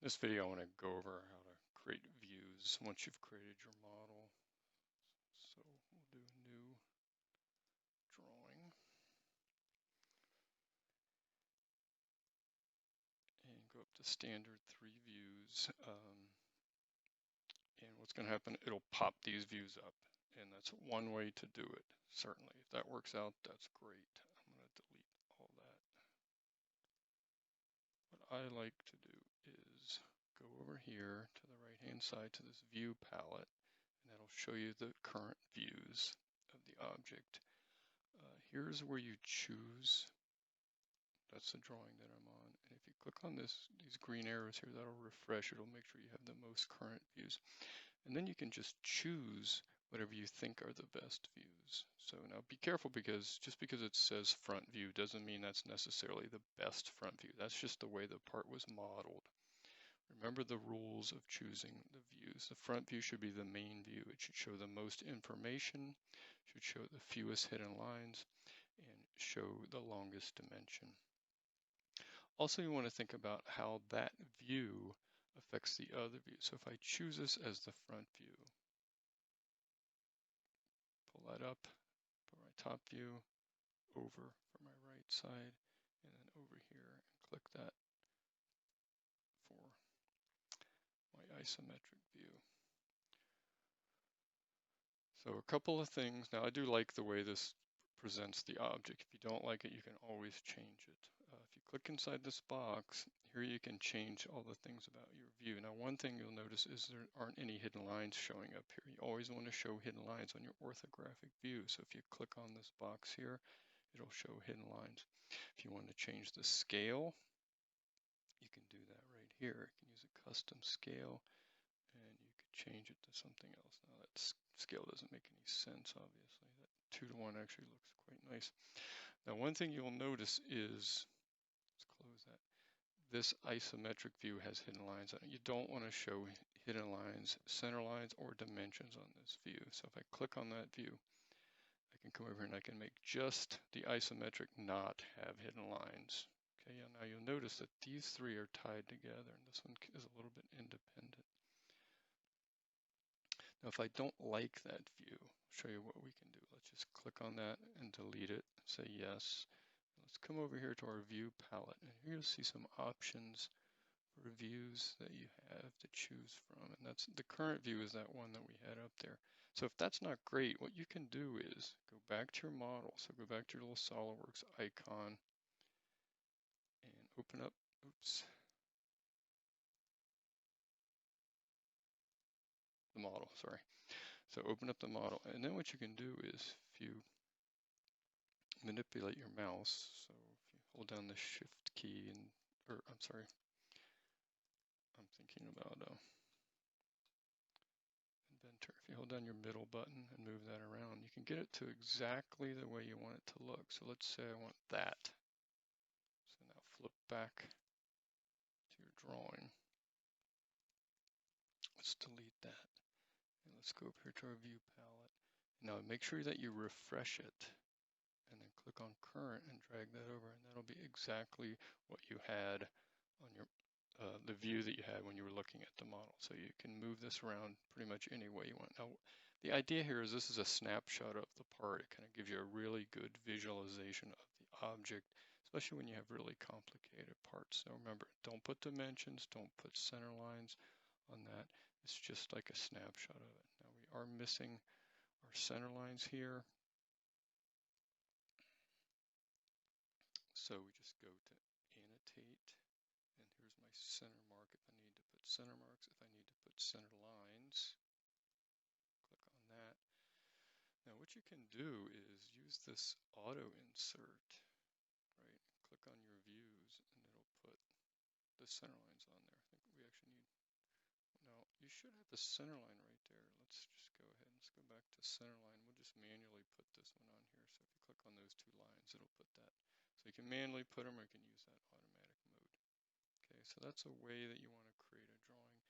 This video I want to go over how to create views once you've created your model. So we'll do new drawing and go up to standard 3 views. And what's going to happen, it'll pop these views up, and that's one way to do it. Certainly, if that works out, that's great. I'm going to delete all that. What I like to do is go over here to the right hand side to this view palette, and that'll show you the current views of the object. Here's where you choose. That's the drawing that I'm on. And if you click on these green arrows here, that'll refresh. It'll make sure you have the most current views. And then you can just choose whatever you think are the best views. So now be careful, because just because it says front view doesn't mean that's necessarily the best front view. That's just the way the part was modeled. Remember the rules of choosing the views. The front view should be the main view. It should show the most information, should show the fewest hidden lines, and show the longest dimension. Also, you want to think about how that view affects the other view. So if I choose this as the front view, pull that up, put my top view over for my right side, and then over here and click that for my isometric view. So a couple of things. Now I do like the way this presents the object. If you don't like it, you can always change it. If you click inside this box, here you can change all the things about your view. Now one thing you'll notice is there aren't any hidden lines showing up here. You always want to show hidden lines on your orthographic view. So if you click on this box here, it'll show hidden lines. If you want to change the scale, you can do that right here. You can use a custom scale, and you could change it to something else. Now that scale doesn't make any sense, obviously. That 2:1 actually looks quite nice. Now one thing you'll notice is, let's close that, this isometric view has hidden lines on it. You don't want to show hidden lines, center lines, or dimensions on this view. So if I click on that view, I can come over here and I can make just the isometric not have hidden lines. Okay, and now you'll notice that these three are tied together, and this one is a little bit independent. Now if I don't like that view, I'll show you what we can do. Let's just click on that and delete it, say yes. Let's come over here to our view palette, and here you'll see some options for views that you have to choose from, and that's the current view is that one that we had up there. So if that's not great, what you can do is go back to your model. So go back to your little SolidWorks icon and open up, the model, sorry. So open up the model, and then what you can do is if you manipulate your mouse, so if you hold down the shift key and, or I'm sorry, I'm thinking about Inventor. If you hold down your middle button and move that around, you can get it to exactly the way you want it to look. So let's say I want that. So now flip back to your drawing. Let's delete that. And let's go up here to our view palette. Now make sure that you refresh it, and then click on current and drag that over, and that'll be exactly what you had on your the view that you had when you were looking at the model. So you can move this around pretty much any way you want. Now the idea here is this is a snapshot of the part. It kind of gives you a really good visualization of the object, especially when you have really complicated parts. Now remember, don't put dimensions, don't put center lines on that. It's just like a snapshot of it. Now we are missing our center lines here. So we just go to annotate, and here's my center mark if I need to put center marks. If I need to put center lines, click on that. Now what you can do is use this auto insert, right? Click on your views, and it'll put the center lines on there. I think we actually need, now you should have the center line right there. Let's just go ahead and let's go back to center line. We'll just manually put this one on here. So if you click on those two lines, it'll put that. So you can manually put them, or you can use that automatic mode. Okay, so that's a way that you want to create a drawing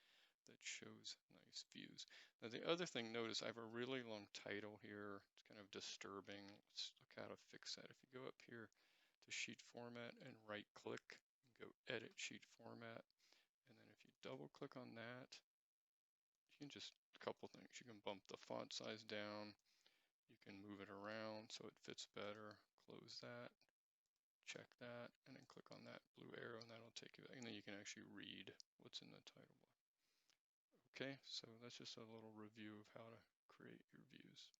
that shows nice views. Now the other thing, notice I have a really long title here. It's kind of disturbing. Let's look how to fix that. If you go up here to sheet format and right click and go edit sheet format, and then if you double click on that. You can just, a couple things. You can bump the font size down. You can move it around so it fits better. Close that, check that, and then click on that blue arrow, and that'll take you back. And then you can actually read what's in the title block. Okay, so that's just a little review of how to create your views.